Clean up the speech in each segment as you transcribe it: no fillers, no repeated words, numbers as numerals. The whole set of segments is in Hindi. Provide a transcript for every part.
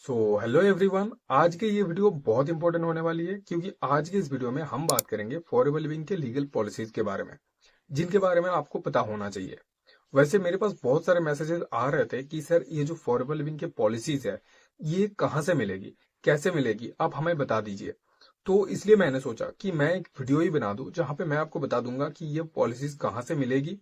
Hello everyone. आज की ये वीडियो बहुत इंपॉर्टेंट होने वाली है क्योंकि आज की इस वीडियो में हम बात करेंगे फॉरएवर लिविंग के लीगल पॉलिसीज के बारे में, जिनके बारे में आपको पता होना चाहिए। वैसे मेरे पास बहुत सारे मैसेजेस आ रहे थे कि सर ये जो फॉरएवर लिविंग के पॉलिसीज है ये कहाँ से मिलेगी, कैसे मिलेगी, आप हमें बता दीजिए। तो इसलिए मैंने सोचा कि मैं एक वीडियो ही बना दूं जहां पे मैं आपको बता दूंगा कि ये पॉलिसीज कहाँ से मिलेगी।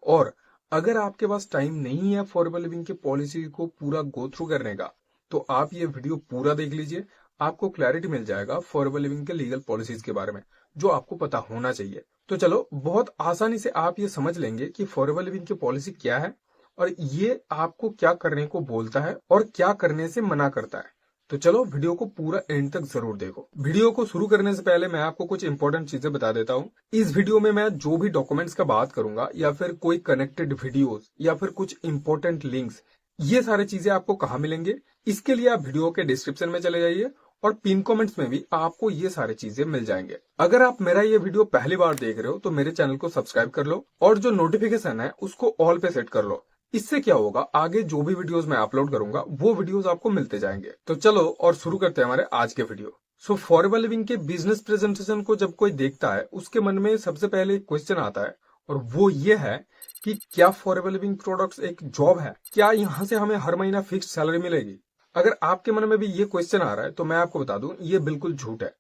और अगर आपके पास टाइम नहीं है फॉरएवर लिविंग के पॉलिसी को पूरा गो थ्रू करने का, तो आप ये वीडियो पूरा देख लीजिए। आपको क्लैरिटी मिल जाएगा फॉरएवर लिविंग के लीगल पॉलिसीज के बारे में, जो आपको पता होना चाहिए। तो चलो, बहुत आसानी से आप ये समझ लेंगे कि फॉरएवर लिविंग की पॉलिसी क्या है और ये आपको क्या करने को बोलता है और क्या करने से मना करता है। तो चलो, वीडियो को पूरा एंड तक जरूर देखो। वीडियो को शुरू करने से पहले मैं आपको कुछ इंपॉर्टेंट चीजें बता देता हूँ। इस वीडियो में मैं जो भी डॉक्यूमेंट्स का बात करूंगा या फिर कोई कनेक्टेड वीडियोस या फिर कुछ इंपॉर्टेंट लिंक्स, ये सारी चीजें आपको कहाँ मिलेंगे, इसके लिए आप वीडियो के डिस्क्रिप्शन में चले जाइए और पिन कमेंट्स में भी आपको ये सारी चीजें मिल जाएंगे। अगर आप मेरा ये वीडियो पहली बार देख रहे हो तो मेरे चैनल को सब्सक्राइब कर लो और जो नोटिफिकेशन है उसको ऑल पे सेट कर लो। इससे क्या होगा, आगे जो भी वीडियोस मैं अपलोड करूंगा वो वीडियोस आपको मिलते जाएंगे। तो चलो और शुरू करते हैं हमारे आज के वीडियो। फॉरएवर लिविंग के बिजनेस प्रेजेंटेशन को जब कोई देखता है उसके मन में सबसे पहले एक क्वेश्चन आता है और वो ये है कि क्या फॉरएवर लिविंग प्रोडक्ट्स एक जॉब है, क्या यहाँ से हमें हर महीना फिक्स सैलरी मिलेगी। अगर आपके मन में भी ये क्वेश्चन आ रहा है तो मैं आपको बता दूं, ये बिल्कुल झूठ है।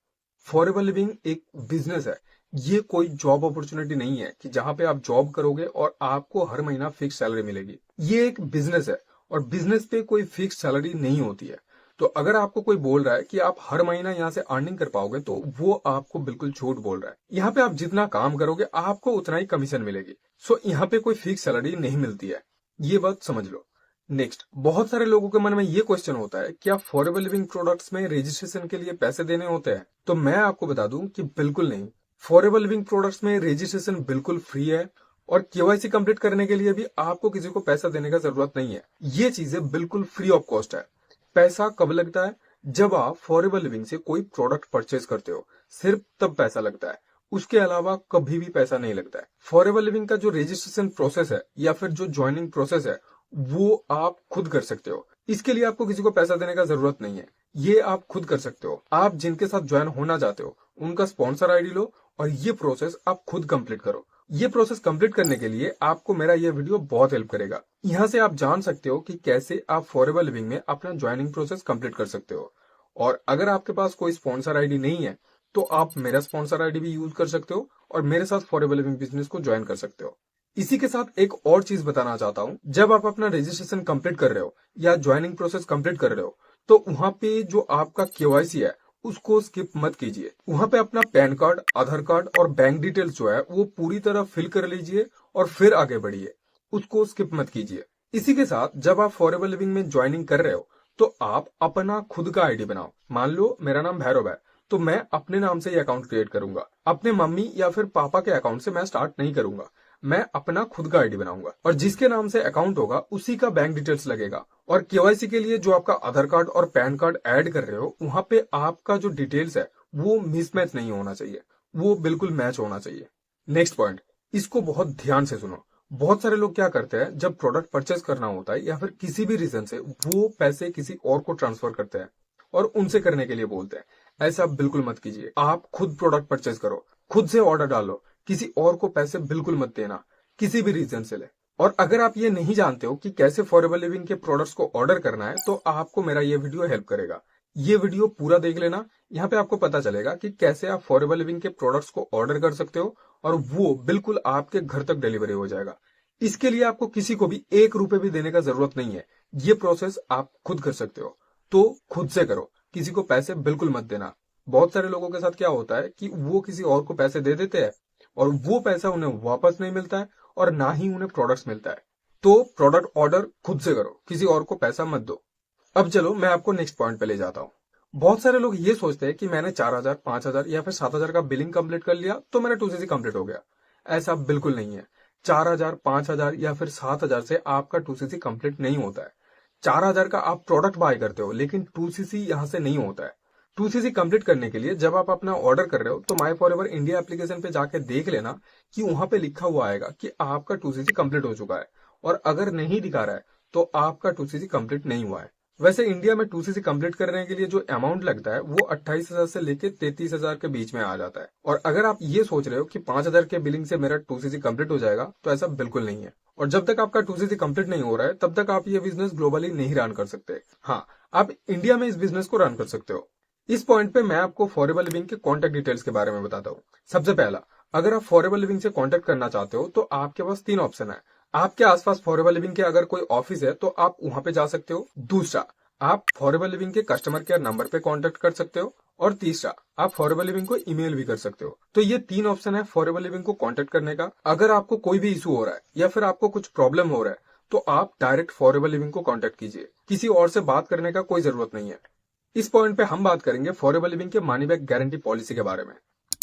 फॉरएवर लिविंग एक बिजनेस है, ये कोई जॉब अपॉर्चुनिटी नहीं है कि जहां पे आप जॉब करोगे और आपको हर महीना फिक्स सैलरी मिलेगी। ये एक बिजनेस है और बिजनेस पे कोई फिक्स सैलरी नहीं होती है। तो अगर आपको कोई बोल रहा है कि आप हर महीना यहाँ से अर्निंग कर पाओगे तो वो आपको बिल्कुल झूठ बोल रहा है। यहाँ पे आप जितना काम करोगे आपको उतना ही कमीशन मिलेगी। यहाँ पे कोई फिक्स सैलरी नहीं मिलती है, ये बात समझ लो। नेक्स्ट, बहुत सारे लोगों के मन में ये क्वेश्चन होता है, क्या फॉरएवर लिविंग प्रोडक्ट्स में रजिस्ट्रेशन के लिए पैसे देने होते हैं। तो मैं आपको बता दूं कि बिल्कुल नहीं। फॉरएवर लिविंग प्रोडक्ट्स में रजिस्ट्रेशन बिल्कुल फ्री है और केवाईसी कंप्लीट करने के लिए भी आपको किसी को पैसा देने का जरूरत नहीं है। ये चीजें बिल्कुल फ्री ऑफ कॉस्ट है। पैसा कब लगता है, जब आप फॉरएवर लिविंग से कोई प्रोडक्ट परचेज करते हो, सिर्फ तब पैसा लगता है। उसके अलावा कभी भी पैसा नहीं लगता है। फॉरएवर लिविंग का जो रजिस्ट्रेशन प्रोसेस है या फिर जो ज्वाइनिंग प्रोसेस है वो आप खुद कर सकते हो। इसके लिए आपको किसी को पैसा देने का जरूरत नहीं है, ये आप खुद कर सकते हो। आप जिनके साथ ज्वाइन होना चाहते हो उनका स्पॉन्सर आईडी लो और ये प्रोसेस आप खुद कंप्लीट करो। ये प्रोसेस कंप्लीट करने के लिए आपको मेरा ये वीडियो बहुत हेल्प करेगा। यहाँ से आप जान सकते हो कि कैसे आप फॉरएवर लिविंग में अपना ज्वाइनिंग प्रोसेस कंप्लीट कर सकते हो। और अगर आपके पास कोई स्पॉन्सर आईडी नहीं है तो आप मेरा स्पॉन्सर आईडी भी यूज कर सकते हो और मेरे साथ फॉरएवर लिविंग बिजनेस को ज्वाइन कर सकते हो। इसी के साथ एक और चीज बताना चाहता हूं, जब आप अपना रजिस्ट्रेशन कंप्लीट कर रहे हो या ज्वाइनिंग प्रोसेस कंप्लीट कर रहे हो तो वहां पे जो आपका केवाईसी है उसको स्किप मत कीजिए। वहां पे अपना पैन कार्ड, आधार कार्ड और बैंक डिटेल्स जो है वो पूरी तरह फिल कर लीजिए और फिर आगे बढ़िए, उसको स्किप मत कीजिए। इसी के साथ जब आप फॉरएवर लिविंग में ज्वाइनिंग कर रहे हो तो आप अपना खुद का आईडी बनाओ। मान लो मेरा नाम भैरव है तो मैं अपने नाम से ये अकाउंट क्रिएट करूंगा। अपने मम्मी या फिर पापा के अकाउंट से मैं स्टार्ट नहीं करूंगा, मैं अपना खुद का आईडी बनाऊंगा और जिसके नाम से अकाउंट होगा उसी का बैंक डिटेल्स लगेगा। और केवाईसी के लिए जो आपका आधार कार्ड और पैन कार्ड ऐड कर रहे हो वहां पे आपका जो डिटेल्स है वो मिसमैच नहीं होना चाहिए, वो बिल्कुल मैच होना चाहिए। नेक्स्ट पॉइंट, इसको बहुत ध्यान से सुनो। बहुत सारे लोग क्या करते हैं, जब प्रोडक्ट परचेज करना होता है या फिर किसी भी रीजन से वो पैसे किसी और को ट्रांसफर करते हैं और उनसे करने के लिए बोलते हैं। ऐसा बिल्कुल मत कीजिए। आप खुद प्रोडक्ट परचेज करो, खुद से ऑर्डर डालो, किसी और को पैसे बिल्कुल मत देना, किसी भी रीजन से ले। और अगर आप ये नहीं जानते हो कि कैसे फॉरएवर लिविंग के प्रोडक्ट्स को ऑर्डर करना है तो आपको मेरा ये वीडियो हेल्प करेगा। ये वीडियो पूरा देख लेना, यहाँ पे आपको पता चलेगा कि कैसे आप फॉरएवर लिविंग के प्रोडक्ट्स को ऑर्डर कर सकते हो और वो बिल्कुल आपके घर तक डिलीवरी हो जाएगा। इसके लिए आपको किसी को भी ₹1 भी देने का जरूरत नहीं है, ये प्रोसेस आप खुद कर सकते हो। तो खुद से करो, किसी को पैसे बिल्कुल मत देना। बहुत सारे लोगों के साथ क्या होता है कि वो किसी और को पैसे दे देते हैं और वो पैसा उन्हें वापस नहीं मिलता है और ना ही उन्हें प्रोडक्ट्स मिलता है। तो प्रोडक्ट ऑर्डर खुद से करो, किसी और को पैसा मत दो। अब चलो मैं आपको नेक्स्ट पॉइंट पे ले जाता हूँ। बहुत सारे लोग ये सोचते हैं कि मैंने 4000, 5000 या फिर 7000 का बिलिंग कंप्लीट कर लिया तो मेरा 2CC कंप्लीट हो गया। ऐसा बिल्कुल नहीं है। 4000, 5000 या फिर 7000 से आपका 2CC कंप्लीट नहीं होता है। 4000 का आप प्रोडक्ट बाय करते हो लेकिन 2CC यहाँ से नहीं होता है। 2CC कंप्लीट करने के लिए जब आप अपना ऑर्डर कर रहे हो तो माई फॉरएवर इंडिया एप्लीकेशन पे जाके देख लेना कि वहां पे लिखा हुआ आएगा कि आपका 2CC कंप्लीट हो चुका है। और अगर नहीं दिखा रहा है तो आपका 2CC कंप्लीट नहीं हुआ है। वैसे इंडिया में 2cc कंप्लीट करने के लिए जो अमाउंट लगता है वो 28,000 से लेके 33,000 के बीच में आ जाता है। और अगर आप ये सोच रहे हो कि 5,000 के बिलिंग से मेरा 2cc कंप्लीट हो जाएगा, तो ऐसा बिल्कुल नहीं है। और जब तक आपका 2cc कंप्लीट नहीं हो रहा है तब तक आप ये बिजनेस ग्लोबली नहीं रन कर सकते। हाँ, आप इंडिया में इस बिजनेस को रन कर सकते हो। इस पॉइंट पे मैं आपको फॉरेवर लिविंग के कॉन्टेक्ट डिटेल्स के बारे में बताता हूँ। सबसे पहला, अगर आप फॉरेवर लिविंग से कॉन्टेक्ट करना चाहते हो तो आपके पास 3 ऑप्शन है। आपके आसपास फॉरेवर लिविंग के अगर कोई ऑफिस है तो आप वहां पे जा सकते हो। दूसरा, आप फॉरेवर लिविंग के कस्टमर केयर नंबर पे कांटेक्ट कर सकते हो। और तीसरा, आप फॉरेवर लिविंग को ईमेल भी कर सकते हो। तो ये 3 ऑप्शन है फॉरेवर लिविंग को कांटेक्ट करने का। अगर आपको कोई भी इशू हो रहा है या फिर आपको कुछ प्रॉब्लम हो रहा है तो आप डायरेक्ट फॉरेवर लिविंग को कांटेक्ट कीजिए, किसी और से बात करने का कोई जरूरत नहीं है। इस पॉइंट पे हम बात करेंगे फॉरेवर लिविंग के मनी बैक गारंटी पॉलिसी के बारे में।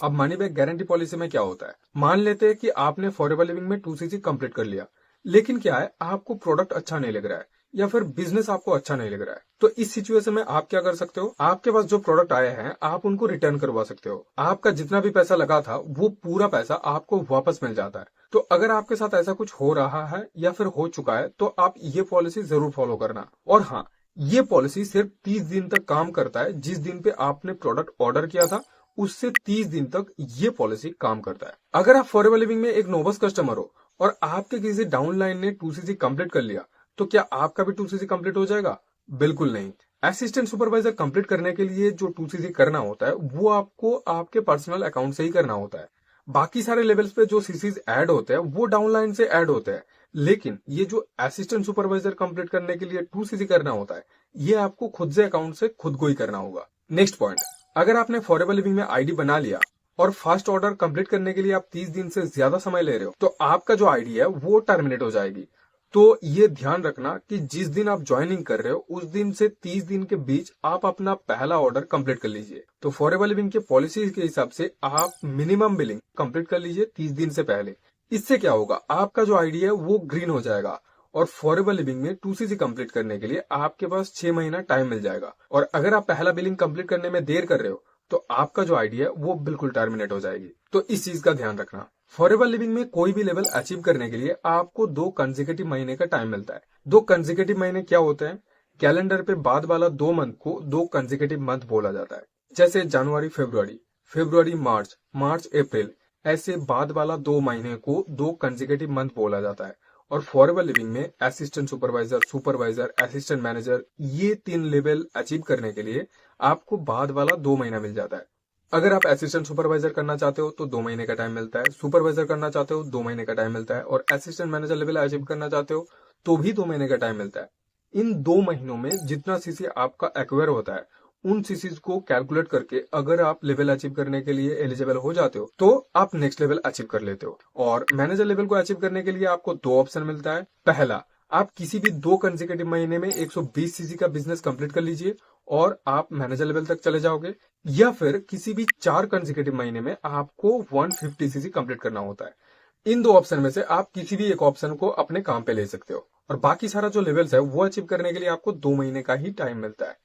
अब मनी बैक गारंटी पॉलिसी में क्या होता है, मान लेते हैं कि आपने फॉरेवर लिविंग में 2cc कंप्लीट कर लिया, लेकिन क्या है, आपको प्रोडक्ट अच्छा नहीं लग रहा है या फिर बिजनेस आपको अच्छा नहीं लग रहा है। तो इस सिचुएशन में आप क्या कर सकते हो, आपके पास जो प्रोडक्ट आए हैं आप उनको रिटर्न करवा सकते हो। आपका जितना भी पैसा लगा था वो पूरा पैसा आपको वापस मिल जाता है। तो अगर आपके साथ ऐसा कुछ हो रहा है या फिर हो चुका है तो आप ये पॉलिसी जरूर फॉलो करना। और हाँ, ये पॉलिसी सिर्फ 30 दिन तक काम करता है। जिस दिन पे आपने प्रोडक्ट ऑर्डर किया था उससे 30 दिन तक ये पॉलिसी काम करता है। अगर आप फॉरेवर लिविंग में एक नोवस कस्टमर हो और आपके किसी डाउनलाइन ने 2cc कंप्लीट कर लिया, तो क्या आपका भी 2cc कंप्लीट हो जाएगा? बिल्कुल नहीं। असिस्टेंट सुपरवाइजर कंप्लीट करने के लिए जो 2cc करना होता है वो आपको आपके पर्सनल अकाउंट से ही करना होता है। बाकी सारे लेवल्स पे जो सीसीज ऐड होते हैं वो डाउनलाइन से ऐड होते हैं, लेकिन ये जो असिस्टेंट सुपरवाइजर कंप्लीट करने के लिए 2cc करना होता है ये आपको खुद से अकाउंट से खुद को ही करना होगा। नेक्स्ट पॉइंट, अगर आपने फॉरेवर लिविंग में आईडी बना लिया और फास्ट ऑर्डर कंप्लीट करने के लिए आप 30 दिन से ज्यादा समय ले रहे हो तो आपका जो आईडी है वो टर्मिनेट हो जाएगी। तो ये ध्यान रखना कि जिस दिन आप ज्वाइनिंग कर रहे हो उस दिन से 30 दिन के बीच आप अपना पहला ऑर्डर कंप्लीट कर लीजिए। तो फॉरेवर लिविंग के पॉलिसी के हिसाब से आप मिनिमम बिलिंग कंप्लीट कर लीजिए 30 दिन से पहले। इससे क्या होगा, आपका जो आईडी है वो ग्रीन हो जाएगा और फॉरेवर लिविंग में 2cc कंप्लीट करने के लिए आपके पास 6 महीना टाइम मिल जाएगा। और अगर आप पहला बिलिंग कंप्लीट करने में देर कर रहे हो तो आपका जो आईडी है वो बिल्कुल टर्मिनेट हो जाएगी। तो इस चीज का ध्यान रखना। फॉरेवर लिविंग में कोई भी लेवल अचीव करने के लिए आपको 2 कंसेक्यूटिव महीने का टाइम मिलता है। 2 कंसेक्यूटिव महीने क्या होते हैं, कैलेंडर पे बाद वाला 2 मंथ को 2 कंसेक्यूटिव मंथ बोला जाता है। जैसे जनवरी फरवरी, फरवरी मार्च, मार्च अप्रैल, ऐसे बाद वाला 2 महीने को 2 कंसेक्यूटिव मंथ बोला जाता है। और फॉरेवर लिविंग में assistant supervisor, supervisor, assistant manager, ये 3 लेवल अचीव करने के लिए आपको बाद वाला 2 महीना मिल जाता है। अगर आप असिस्टेंट सुपरवाइजर करना चाहते हो तो 2 महीने का टाइम मिलता है, सुपरवाइजर करना चाहते हो 2 महीने का टाइम मिलता है, और असिस्टेंट मैनेजर लेवल अचीव करना चाहते हो तो भी 2 महीने का टाइम मिलता है। इन 2 महीनों में जितना सीसी आपका एक्वायर होता है उन सीसीज को कैलकुलेट करके अगर आप लेवल अचीव करने के लिए एलिजिबल हो जाते हो तो आप नेक्स्ट लेवल अचीव कर लेते हो। और मैनेजर लेवल को अचीव करने के लिए आपको 2 ऑप्शन मिलता है। पहला, आप किसी भी 2 कंसेक्यूटिव महीने में 120 सीसी का बिजनेस कंप्लीट कर लीजिए और आप मैनेजर लेवल तक चले जाओगे, या फिर किसी भी 4 कंसेक्यूटिव महीने में आपको 150 सीसी कंप्लीट करना होता है। इन 2 ऑप्शन में से आप किसी भी एक ऑप्शन को अपने काम पे ले सकते हो और बाकी सारा जो लेवल्स है वो अचीव करने के लिए आपको 2 महीने का ही टाइम मिलता है।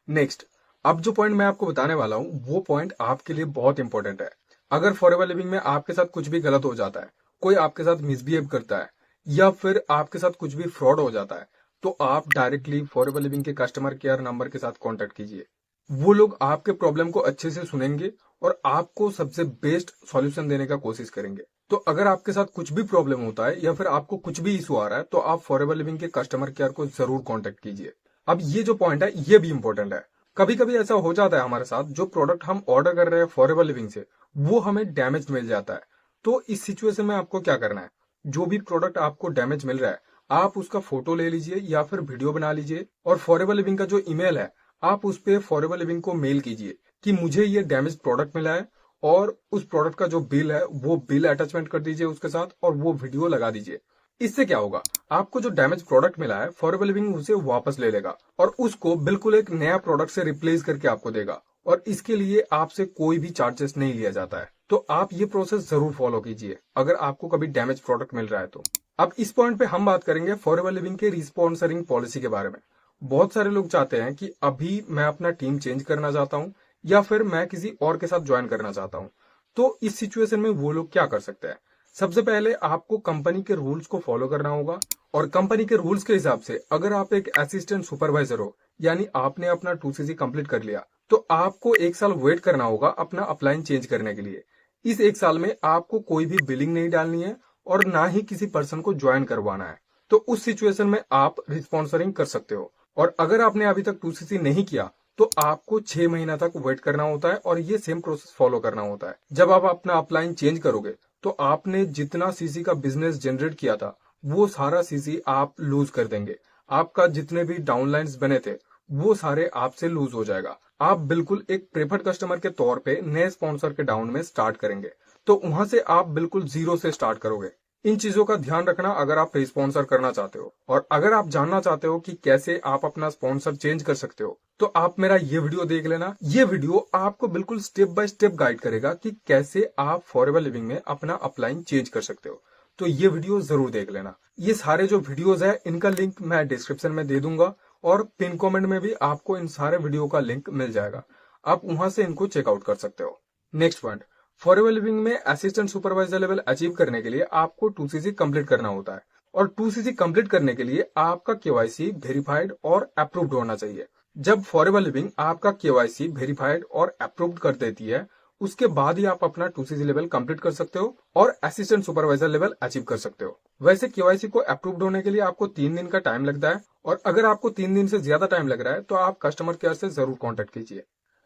नेक्स्ट, अब जो पॉइंट मैं आपको बताने वाला हूं वो पॉइंट आपके लिए बहुत इंपॉर्टेंट है। अगर फॉरेवर लिविंग में आपके साथ कुछ भी गलत हो जाता है, कोई आपके साथ मिसबिहेव करता है या फिर आपके साथ कुछ भी फ्रॉड हो जाता है, तो आप डायरेक्टली फॉरेवर लिविंग के कस्टमर केयर नंबर के साथ कांटेक्ट कीजिए। वो लोग आपके प्रॉब्लम को अच्छे से सुनेंगे और आपको सबसे बेस्ट सॉल्यूशन देने का कोशिश करेंगे। तो अगर आपके साथ कुछ भी प्रॉब्लम होता है या फिर आपको कुछ भी इशू आ रहा है तो आप फॉरेवर लिविंग के कस्टमर केयर को जरूर कांटेक्ट कीजिए। अब ये जो पॉइंट है ये भी इंपॉर्टेंट है। कभी कभी ऐसा हो जाता है हमारे साथ, जो प्रोडक्ट हम ऑर्डर कर रहे हैं फॉरेवर लिविंग से वो हमें डैमेज मिल जाता है। तो इस सिचुएशन में आपको क्या करना है, जो भी प्रोडक्ट आपको डैमेज मिल रहा है आप उसका फोटो ले लीजिए या फिर वीडियो बना लीजिए और फॉरेवर लिविंग का जो ईमेल है आप उस पे फॉरेवर लिविंग को मेल कीजिए कि मुझे ये डैमेज प्रोडक्ट मिला है, और उस प्रोडक्ट का जो बिल है वो बिल अटैचमेंट कर दीजिए उसके साथ और वो वीडियो लगा दीजिए। इससे क्या होगा, आपको जो डैमेज प्रोडक्ट मिला है फॉरेवर लिविंग उसे वापस ले लेगा और उसको बिल्कुल एक नया प्रोडक्ट से रिप्लेस करके आपको देगा, और इसके लिए आपसे कोई भी चार्जेस नहीं लिया जाता है। तो आप ये प्रोसेस जरूर फॉलो कीजिए अगर आपको कभी डैमेज प्रोडक्ट मिल रहा है तो। अब इस पॉइंट पे हम बात करेंगे फॉरेवर लिविंग के रिस्पॉन्सरिंग पॉलिसी के बारे में। बहुत सारे लोग चाहते हैं कि अभी मैं अपना टीम चेंज करना चाहता हूं या फिर मैं किसी और के साथ ज्वाइन करना चाहता हूं। तो इस सिचुएशन में वो लोग क्या कर सकते हैं, सबसे पहले आपको कंपनी के रूल्स को फॉलो करना होगा और कंपनी के रूल्स के हिसाब से अगर आप एक असिस्टेंट सुपरवाइजर हो यानी आपने अपना 2CC कंप्लीट कर लिया, तो आपको 1 साल वेट करना होगा अपना अपलाइन चेंज करने के लिए। इस 1 साल में आपको कोई भी बिलिंग नहीं डालनी है और ना ही किसी पर्सन को ज्वाइन करवाना है। तो उस सिचुएशन में आप रिस्पॉन्सरिंग कर सकते हो। और अगर आपने अभी तक 2CC नहीं किया तो आपको 6 महीना तक वेट करना होता है और ये सेम प्रोसेस फॉलो करना होता है। जब आप अपना अपलाइन चेंज करोगे तो आपने जितना सीसी का बिजनेस जनरेट किया था वो सारा सीसी आप लूज कर देंगे। आपका जितने भी डाउनलाइंस बने थे वो सारे आपसे लूज हो जाएगा। आप बिल्कुल एक प्रेफर्ड कस्टमर के तौर पे नए स्पॉन्सर के डाउन में स्टार्ट करेंगे, तो वहां से आप बिल्कुल जीरो से स्टार्ट करोगे। इन चीजों का ध्यान रखना अगर आप स्पॉन्सर करना चाहते हो। और अगर आप जानना चाहते हो कि कैसे आप अपना स्पॉन्सर चेंज कर सकते हो तो आप मेरा ये वीडियो देख लेना। ये वीडियो आपको बिल्कुल स्टेप बाय स्टेप गाइड करेगा कि कैसे आप फॉरएवर लिविंग में अपना अपलाइन चेंज कर सकते हो। तो ये वीडियो जरूर देख लेना। ये सारे जो वीडियोस है इनका लिंक मैं डिस्क्रिप्शन में दे दूंगा और पिन कमेंट में भी आपको इन सारे वीडियो का लिंक मिल जाएगा। आप वहां से इनको चेकआउट कर सकते हो। नेक्स्ट पॉइंट, फॉरएवर लिविंग में असिस्टेंट सुपरवाइजर लेवल अचीव करने के लिए आपको 2CC कंप्लीट करना होता है। और 2CC कंप्लीट करने के लिए आपका KYC वेरीफाइड और अप्रूव्ड होना चाहिए। जब फॉरएवर लिविंग आपका KYC वेरीफाइड और अप्रूव्ड कर देती है उसके बाद ही आप अपना 2CC लेवल कंप्लीट कर सकते हो और असिस्टेंट सुपरवाइजर लेवल अचीव कर सकते हो। वैसे KYC को अप्रूव्ड होने के लिए आपको 3 दिन का टाइम लगता है और अगर आपको 3 दिन से ज्यादा टाइम लग रहा है तो आप कस्टमर केयर से जरूर कॉन्टेक्ट कीजिए।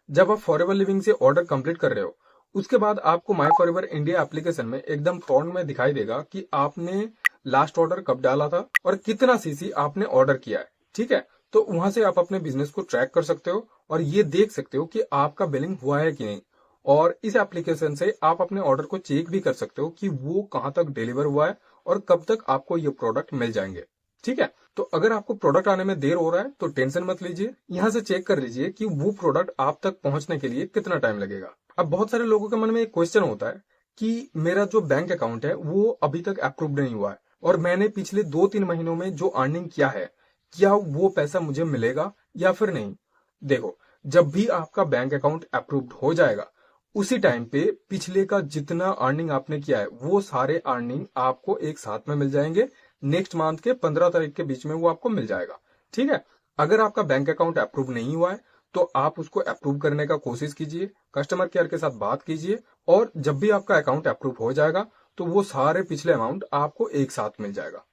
जब आप फॉरएवर लिविंग से ऑर्डर कंप्लीट कर रहे हो उसके बाद आपको माई फॉरएवर इंडिया एप्लीकेशन में एकदम फ्रंट में दिखाई देगा कि आपने लास्ट ऑर्डर कब डाला था और कितना सीसी आपने ऑर्डर किया है। ठीक है, तो वहां से आप अपने बिजनेस को ट्रैक कर सकते हो और ये देख सकते हो कि आपका बिलिंग हुआ है कि नहीं। और इस एप्लीकेशन से आप अपने ऑर्डर को चेक भी कर सकते हो कि वो कहां तक डिलीवर हुआ है और कब तक आपको ये प्रोडक्ट मिल जाएंगे। ठीक है, तो अगर आपको प्रोडक्ट आने में देर हो रहा है तो टेंशन मत लीजिए, यहाँ से चेक कर लीजिए कि वो प्रोडक्ट आप तक पहुंचने के लिए कितना टाइम लगेगा। अब बहुत सारे लोगों के मन में एक क्वेश्चन होता है कि मेरा जो बैंक अकाउंट है वो अभी तक अप्रूव्ड नहीं हुआ है और मैंने पिछले 2-3 महीनों में जो अर्निंग किया है क्या वो पैसा मुझे मिलेगा या फिर नहीं। देखो, जब भी आपका बैंक अकाउंट अप्रूव्ड हो जाएगा उसी टाइम पे पिछले का जितना अर्निंग आपने किया है वो सारे अर्निंग आपको एक साथ में मिल जाएंगे। नेक्स्ट मंथ के 15 तारीख के बीच में वो आपको मिल जाएगा। ठीक है, अगर आपका बैंक अकाउंट अप्रूव नहीं हुआ है तो आप उसको अप्रूव करने का कोशिश कीजिए, कस्टमर केयर के साथ बात कीजिए और जब भी आपका अकाउंट अप्रूव हो जाएगा तो वो सारे पिछले अमाउंट आपको एक साथ मिल जाएगा।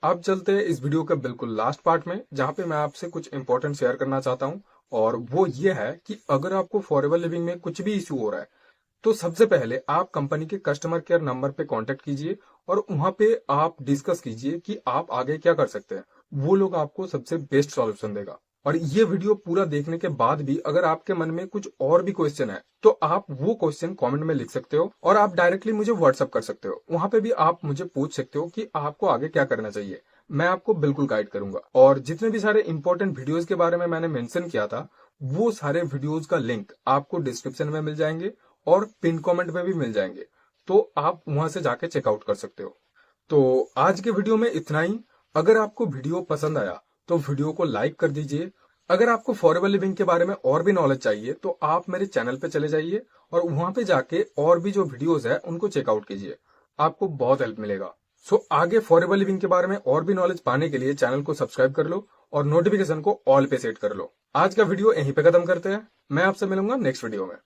अब चलते हैं इस वीडियो के बिल्कुल लास्ट पार्ट में जहां पे मैं आपसे कुछ इंपॉर्टेंट शेयर करना चाहता हूं और वो ये है कि अगर आपको फॉरएवर लिविंग में कुछ भी इश्यू हो रहा है तो सबसे पहले आप कंपनी के कस्टमर केयर नंबर पे कांटेक्ट कीजिए और वहां पे आप डिस्कस कीजिए कि आप आगे क्या कर सकते हैं। वो लोग आपको सबसे बेस्ट सॉल्यूशन देगा। और ये वीडियो पूरा देखने के बाद भी अगर आपके मन में कुछ और भी क्वेश्चन है तो आप वो क्वेश्चन कमेंट में लिख सकते हो और आप डायरेक्टली मुझे व्हाट्सअप कर सकते हो। वहां पे भी आप मुझे पूछ सकते हो कि आपको आगे क्या करना चाहिए, मैं आपको बिल्कुल गाइड करूंगा। और जितने भी सारे इंपॉर्टेंट वीडियोज के बारे में मैंने मेंशन किया था वो सारे वीडियोज का लिंक आपको डिस्क्रिप्शन में मिल जाएंगे और पिन कमेंट में भी मिल जाएंगे, तो आप वहां से जाके चेकआउट कर सकते हो। तो आज के वीडियो में इतना ही। अगर आपको वीडियो पसंद आया तो वीडियो को लाइक कर दीजिए। अगर आपको फॉरएवर लिविंग के बारे में और भी नॉलेज चाहिए तो आप मेरे चैनल पे चले जाइए और वहां पे जाके और भी जो वीडियोस है उनको चेकआउट कीजिए, आपको बहुत हेल्प मिलेगा। आगे फॉरएवर लिविंग के बारे में और भी नॉलेज पाने के लिए चैनल को सब्सक्राइब कर लो और नोटिफिकेशन को ऑल पे सेट कर लो। आज का वीडियो यहीं पे खत्म करते हैं, मैं आपसे मिलूंगा नेक्स्ट वीडियो में।